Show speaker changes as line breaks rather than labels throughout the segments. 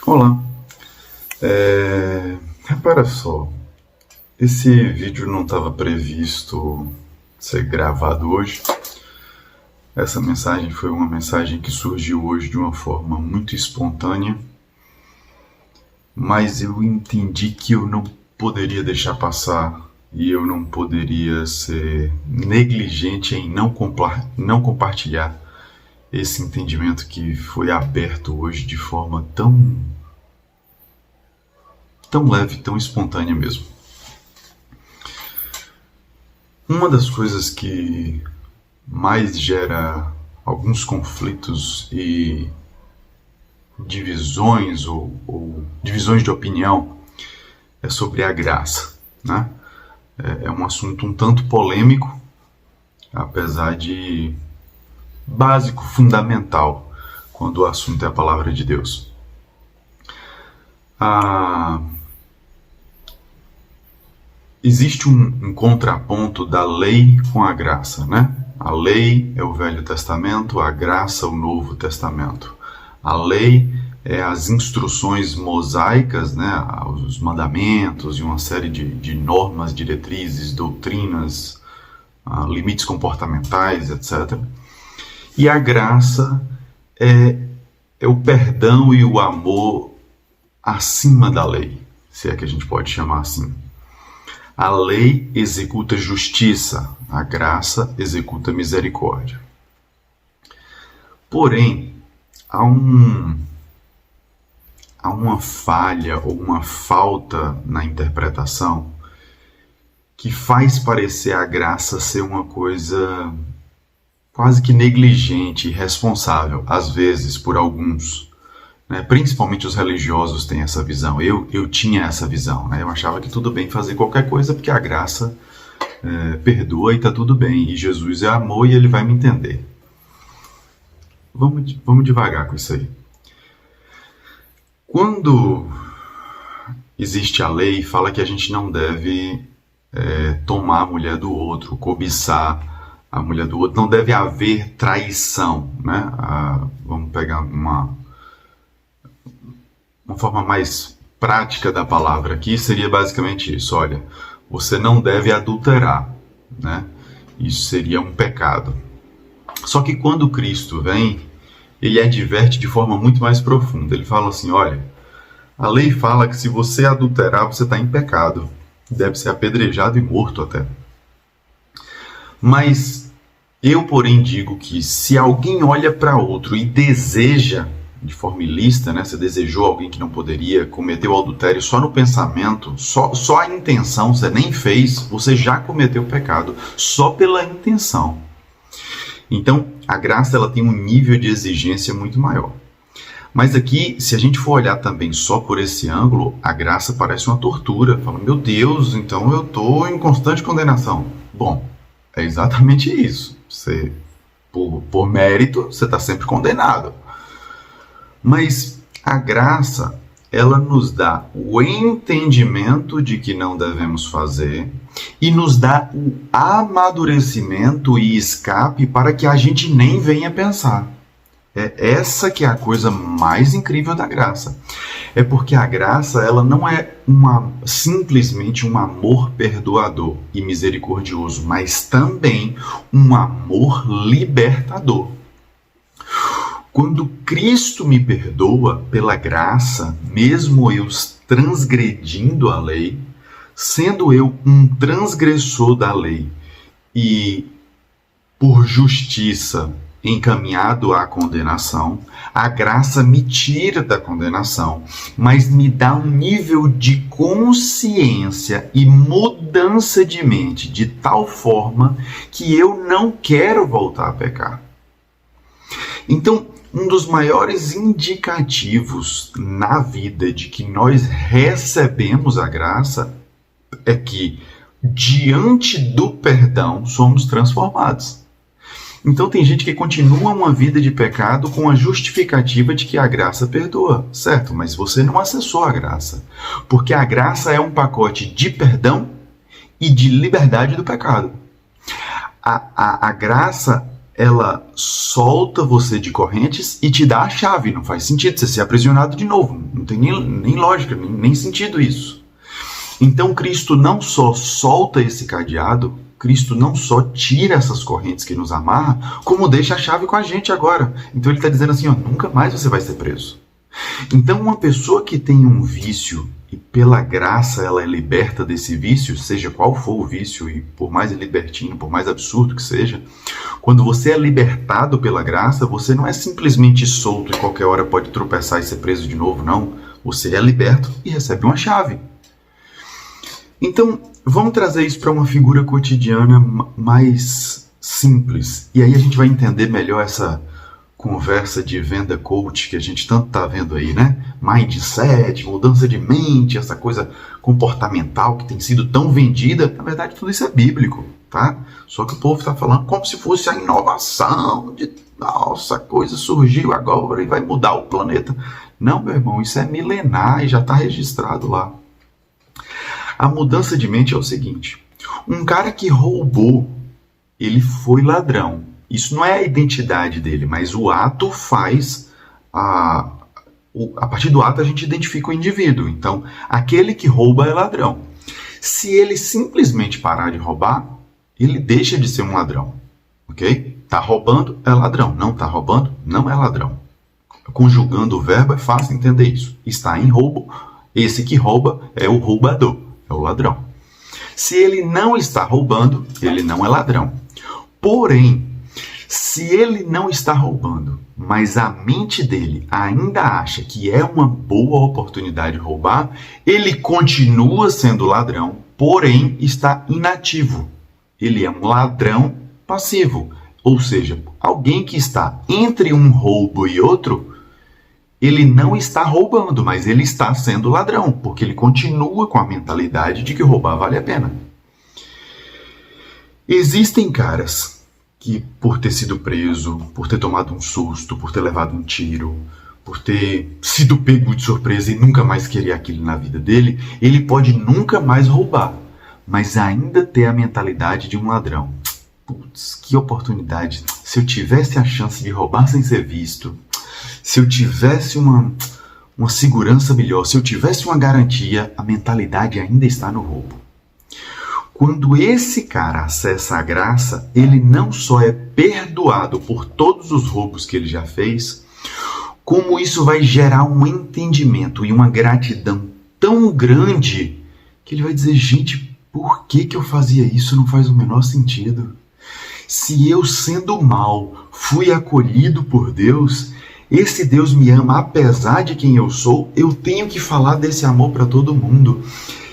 Olá, repara só, esse vídeo não estava previsto ser gravado hoje. Essa mensagem foi uma mensagem que surgiu hoje de uma forma muito espontânea, mas eu entendi que eu não poderia deixar passar e eu não poderia ser negligente em não compartilhar esse entendimento que foi aberto hoje de forma tão leve, tão espontânea mesmo. Uma das coisas que mais gera alguns conflitos e divisões ou divisões de opinião é sobre a graça, né? É um assunto um tanto polêmico, apesar de básico, fundamental, quando o assunto é a palavra de Deus. Existe um contraponto da lei com a graça, né? A lei é o Velho Testamento, a graça o Novo Testamento. A lei é as instruções mosaicas, né? Os mandamentos e uma série de normas, diretrizes, doutrinas, limites comportamentais, etc. E a graça é o perdão e o amor acima da lei, se é que a gente pode chamar assim. A lei executa justiça, a graça executa misericórdia. Porém, há uma falha ou uma falta na interpretação que faz parecer a graça ser uma coisa quase que negligente e irresponsável, às vezes, por alguns. Principalmente os religiosos têm essa visão. Eu tinha essa visão, né? Eu achava que tudo bem fazer qualquer coisa porque a graça perdoa e está tudo bem. E Jesus é amor e ele vai me entender. Vamos devagar com isso aí. Quando existe a lei, fala que a gente não deve tomar a mulher do outro, cobiçar a mulher do outro. Não deve haver traição, né? Vamos pegar uma forma mais prática da palavra aqui seria basicamente isso. Olha, você não deve adulterar, né? Isso seria um pecado. Só que quando Cristo vem, ele adverte de forma muito mais profunda. Ele fala assim, olha, a lei fala que se você adulterar, você está em pecado. Deve ser apedrejado e morto até. Mas eu, porém, digo que se alguém olha para outro e deseja de forma ilícita, né? Você desejou alguém que não poderia, cometeu adultério só no pensamento, só a intenção, você nem fez, você já cometeu pecado, só pela intenção. Então, a graça ela tem um nível de exigência muito maior. Mas aqui, se a gente for olhar também só por esse ângulo, a graça parece uma tortura. Fala, meu Deus, então eu estou em constante condenação. Bom, é exatamente isso. Você, por mérito, você está sempre condenado. Mas a graça, ela nos dá o entendimento de que não devemos fazer e nos dá o amadurecimento e escape para que a gente nem venha pensar. É essa que é a coisa mais incrível da graça. É porque a graça, ela não é simplesmente um amor perdoador e misericordioso, mas também um amor libertador. Quando Cristo me perdoa pela graça, mesmo eu transgredindo a lei, sendo eu um transgressor da lei e por justiça encaminhado à condenação, a graça me tira da condenação, mas me dá um nível de consciência e mudança de mente de tal forma que eu não quero voltar a pecar. Então, um dos maiores indicativos na vida de que nós recebemos a graça é que, diante do perdão, somos transformados. Então tem gente que continua uma vida de pecado com a justificativa de que a graça perdoa, certo? Mas você não acessou a graça, porque a graça é um pacote de perdão e de liberdade do pecado. A graça, ela solta você de correntes e te dá a chave. Não faz sentido você ser aprisionado de novo. Não tem nem lógica, nem sentido isso. Então Cristo não só solta esse cadeado, Cristo não só tira essas correntes que nos amarram, como deixa a chave com a gente agora. Então ele está dizendo assim, ó, nunca mais você vai ser preso. Então uma pessoa que tem um vício e pela graça ela é liberta desse vício, seja qual for o vício, e por mais libertino, por mais absurdo que seja, quando você é libertado pela graça, você não é simplesmente solto e qualquer hora pode tropeçar e ser preso de novo, não. Você é liberto e recebe uma chave. Então, vamos trazer isso para uma figura cotidiana mais simples. E aí a gente vai entender melhor essa conversa de venda coach que a gente tanto está vendo aí, né? Mindset, mudança de mente, essa coisa comportamental que tem sido tão vendida. Na verdade, tudo isso é bíblico, tá? Só que o povo está falando como se fosse a inovação de, nossa, a coisa surgiu agora e vai mudar o planeta. Não, meu irmão, isso é milenar e já está registrado lá. A mudança de mente é o seguinte, um cara que roubou, ele foi ladrão. Isso não é a identidade dele, mas o ato faz, a partir do ato a gente identifica o indivíduo. Então, aquele que rouba é ladrão. Se ele simplesmente parar de roubar, ele deixa de ser um ladrão, ok? Tá roubando, é ladrão. Não tá roubando, não é ladrão. Conjugando o verbo é fácil entender isso. Está em roubo, esse que rouba é o roubador. É o ladrão. Se ele não está roubando, ele não é ladrão. Porém, se ele não está roubando, mas a mente dele ainda acha que é uma boa oportunidade de roubar, ele continua sendo ladrão, porém está inativo. Ele é um ladrão passivo. Ou seja, alguém que está entre um roubo e outro, ele não está roubando, mas ele está sendo ladrão, porque ele continua com a mentalidade de que roubar vale a pena. Existem caras que, por ter sido preso, por ter tomado um susto, por ter levado um tiro, por ter sido pego de surpresa e nunca mais querer aquilo na vida dele, ele pode nunca mais roubar, mas ainda ter a mentalidade de um ladrão. Putz, que oportunidade! Se eu tivesse a chance de roubar sem ser visto, se eu tivesse uma segurança melhor, se eu tivesse uma garantia, a mentalidade ainda está no roubo. Quando esse cara acessa a graça, ele não só é perdoado por todos os roubos que ele já fez, como isso vai gerar um entendimento e uma gratidão tão grande que ele vai dizer, gente, por que eu fazia isso? Não faz o menor sentido. Se eu, sendo mal, fui acolhido por Deus, esse Deus me ama apesar de quem eu sou, eu tenho que falar desse amor para todo mundo.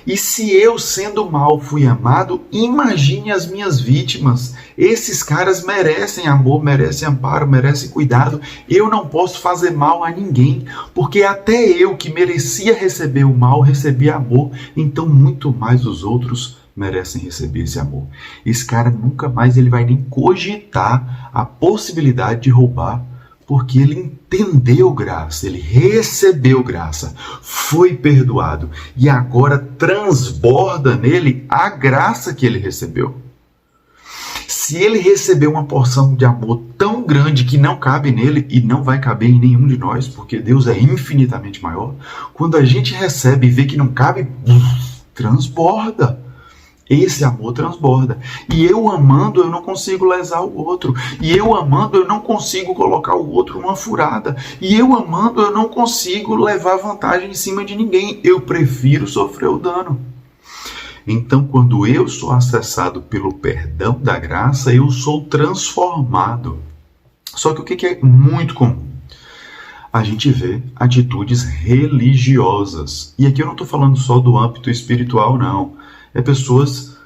E se eu, sendo mal, fui amado, imagine as minhas vítimas. Esses caras merecem amor, merecem amparo, merecem cuidado. Eu não posso fazer mal a ninguém, porque até eu, que merecia receber o mal, recebi amor. Então, muito mais os outros merecem receber esse amor. Esse cara nunca mais ele vai nem cogitar a possibilidade de roubar, porque ele entendeu graça, ele recebeu graça, foi perdoado e agora transborda nele a graça que ele recebeu. Se ele recebeu uma porção de amor tão grande que não cabe nele e não vai caber em nenhum de nós, porque Deus é infinitamente maior, quando a gente recebe e vê que não cabe, transborda. Esse amor transborda. E eu amando, eu não consigo lesar o outro. E eu amando, eu não consigo colocar o outro numa furada. E eu amando, eu não consigo levar vantagem em cima de ninguém. Eu prefiro sofrer o dano. Então, quando eu sou acessado pelo perdão da graça, eu sou transformado. Só que o que é muito comum? A gente vê atitudes religiosas. E aqui eu não estou falando só do âmbito espiritual, não. É pessoas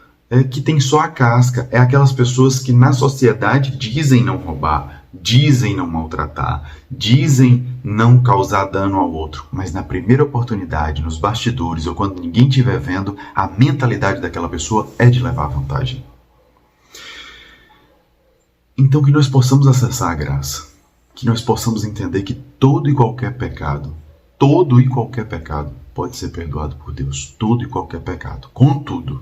que têm só a casca. É aquelas pessoas que na sociedade dizem não roubar, dizem não maltratar, dizem não causar dano ao outro. Mas na primeira oportunidade, nos bastidores ou quando ninguém estiver vendo, a mentalidade daquela pessoa é de levar vantagem. Então que nós possamos acessar a graça. Que nós possamos entender que todo e qualquer pecado pode ser perdoado por Deus. Todo e qualquer pecado. Contudo,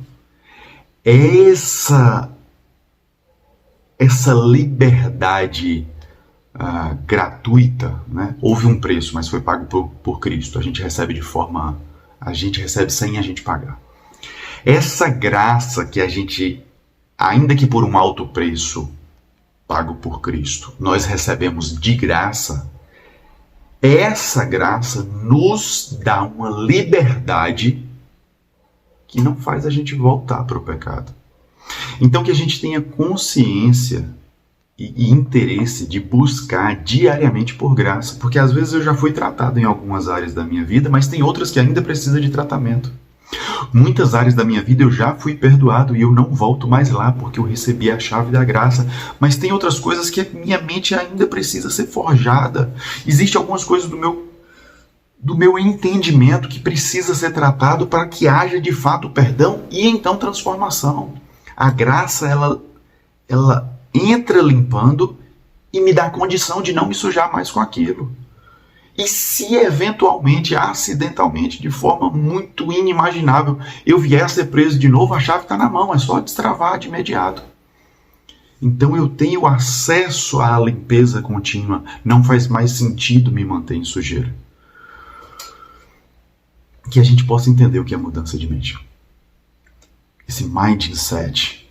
essa liberdade gratuita, né? Houve um preço, mas foi pago por Cristo. A gente recebe sem a gente pagar. Essa graça que a gente, ainda que por um alto preço pago por Cristo, nós recebemos de graça, essa graça nos dá uma liberdade que não faz a gente voltar para o pecado. Então que a gente tenha consciência e interesse de buscar diariamente por graça, porque às vezes eu já fui tratado em algumas áreas da minha vida, mas tem outras que ainda precisam de tratamento. Muitas áreas da minha vida eu já fui perdoado e eu não volto mais lá porque eu recebi a chave da graça, mas tem outras coisas que a minha mente ainda precisa ser forjada. Existem algumas coisas do meu entendimento que precisa ser tratado para que haja de fato perdão e então transformação. A graça, ela entra limpando e me dá a condição de não me sujar mais com aquilo. E se eventualmente, acidentalmente, de forma muito inimaginável, eu vier a ser preso de novo, a chave está na mão, é só destravar de imediato. Então eu tenho acesso à limpeza contínua, não faz mais sentido me manter em sujeira. Que a gente possa entender o que é mudança de mente. Esse mindset,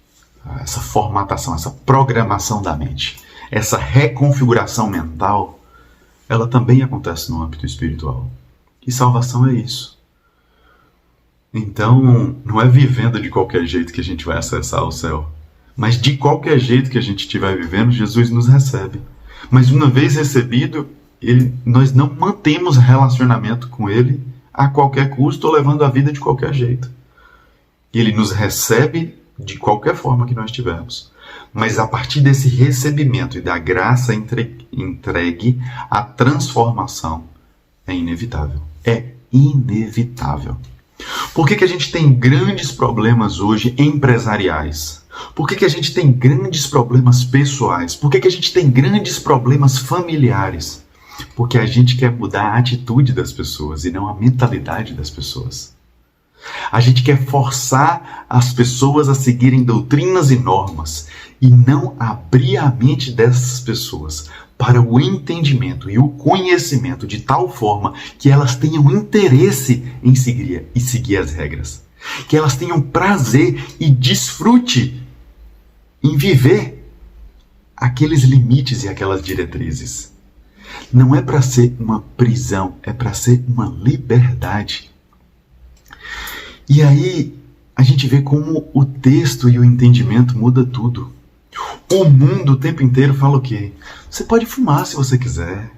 essa formatação, essa programação da mente, essa reconfiguração mental, ela também acontece no âmbito espiritual. E salvação é isso. Então, não é vivendo de qualquer jeito que a gente vai acessar o céu. Mas de qualquer jeito que a gente estiver vivendo, Jesus nos recebe. Mas uma vez recebido, nós não mantemos relacionamento com Ele a qualquer custo ou levando a vida de qualquer jeito. Ele nos recebe de qualquer forma que nós tivermos. Mas a partir desse recebimento e da graça entregue, a transformação é inevitável. É inevitável. Por que a gente tem grandes problemas hoje empresariais? Por que a gente tem grandes problemas pessoais? Por que a gente tem grandes problemas familiares? Porque a gente quer mudar a atitude das pessoas e não a mentalidade das pessoas. A gente quer forçar as pessoas a seguirem doutrinas e normas e não abrir a mente dessas pessoas para o entendimento e o conhecimento de tal forma que elas tenham interesse em seguir as regras. Que elas tenham prazer e desfrute em viver aqueles limites e aquelas diretrizes. Não é para ser uma prisão, é para ser uma liberdade. E aí a gente vê como o texto e o entendimento muda tudo. O mundo o tempo inteiro fala o quê? Você pode fumar se você quiser.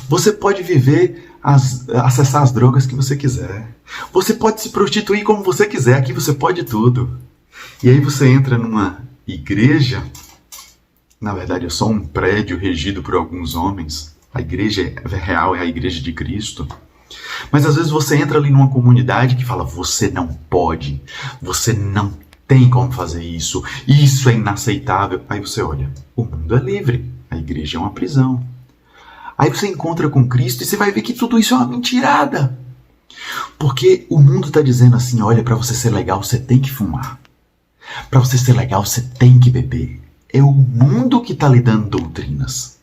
Você pode viver, acessar as drogas que você quiser. Você pode se prostituir como você quiser. Aqui você pode tudo. E aí você entra numa igreja. Na verdade é só um prédio regido por alguns homens. A igreja real é a igreja de Cristo. Mas às vezes você entra ali numa comunidade que fala: você não pode, você não tem como fazer isso é inaceitável. Aí você olha, o mundo é livre, a igreja é uma prisão. Aí você encontra com Cristo e você vai ver que tudo isso é uma mentirada. Porque o mundo está dizendo assim: olha, para você ser legal você tem que fumar. Para você ser legal você tem que beber. É o mundo que está lhe dando doutrinas.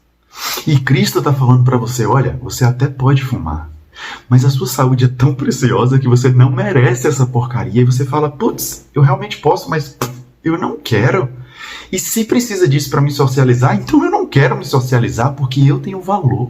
E Cristo está falando para você: olha, você até pode fumar, mas a sua saúde é tão preciosa que você não merece essa porcaria. E você fala: putz, eu realmente posso, mas eu não quero. E se precisa disso para me socializar, então eu não quero me socializar porque eu tenho valor.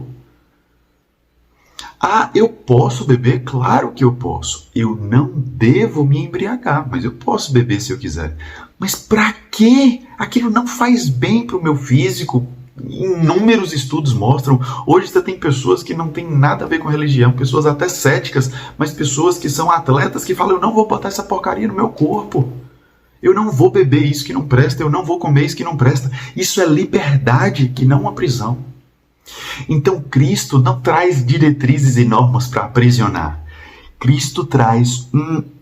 Ah, eu posso beber? Claro que eu posso. Eu não devo me embriagar, mas eu posso beber se eu quiser. Mas para quê? Aquilo não faz bem para o meu físico. Inúmeros estudos mostram. Hoje você tem pessoas que não tem nada a ver com religião, pessoas até céticas, mas pessoas que são atletas que falam: eu não vou botar essa porcaria no meu corpo, eu não vou beber isso que não presta, eu não vou comer isso que não presta. Isso é liberdade, que não uma prisão. Então Cristo não traz diretrizes e normas para aprisionar. Cristo traz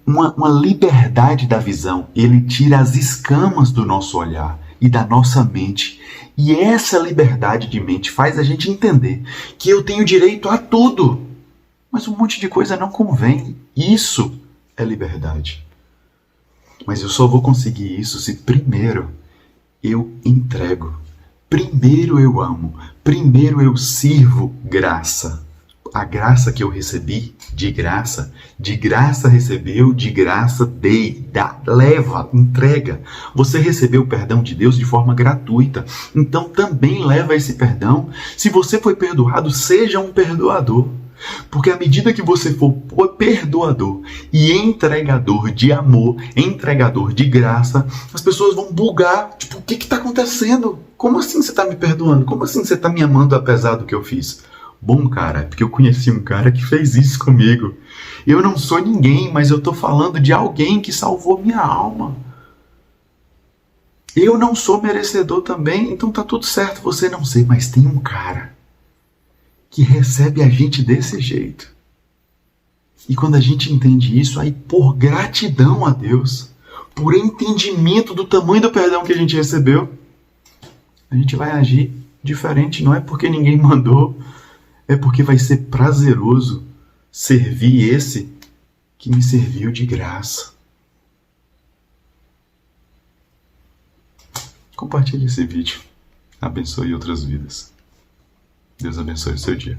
uma liberdade da visão. Ele tira as escamas do nosso olhar e da nossa mente. E essa liberdade de mente faz a gente entender que eu tenho direito a tudo, mas um monte de coisa não convém. Isso é liberdade. Mas eu só vou conseguir isso se primeiro eu entrego Primeiro eu amo, primeiro eu sirvo graça. A graça que eu recebi, de graça recebeu, de graça dei, dá, leva, entrega. Você recebeu o perdão de Deus de forma gratuita, então também leva esse perdão. Se você foi perdoado, seja um perdoador. Porque à medida que você for perdoador e entregador de amor, entregador de graça, as pessoas vão bugar. Tipo, o que está acontecendo? Como assim você está me perdoando? Como assim você está me amando apesar do que eu fiz? Bom, cara, é porque eu conheci um cara que fez isso comigo. Eu não sou ninguém, mas eu estou falando de alguém que salvou minha alma. Eu não sou merecedor também, então tá tudo certo você não ser, mas tem um cara que recebe a gente desse jeito. E quando a gente entende isso, aí por gratidão a Deus, por entendimento do tamanho do perdão que a gente recebeu, a gente vai agir diferente. Não é porque ninguém mandou, é porque vai ser prazeroso servir esse que me serviu de graça. Compartilhe esse vídeo. Abençoe outras vidas. Deus abençoe o seu dia.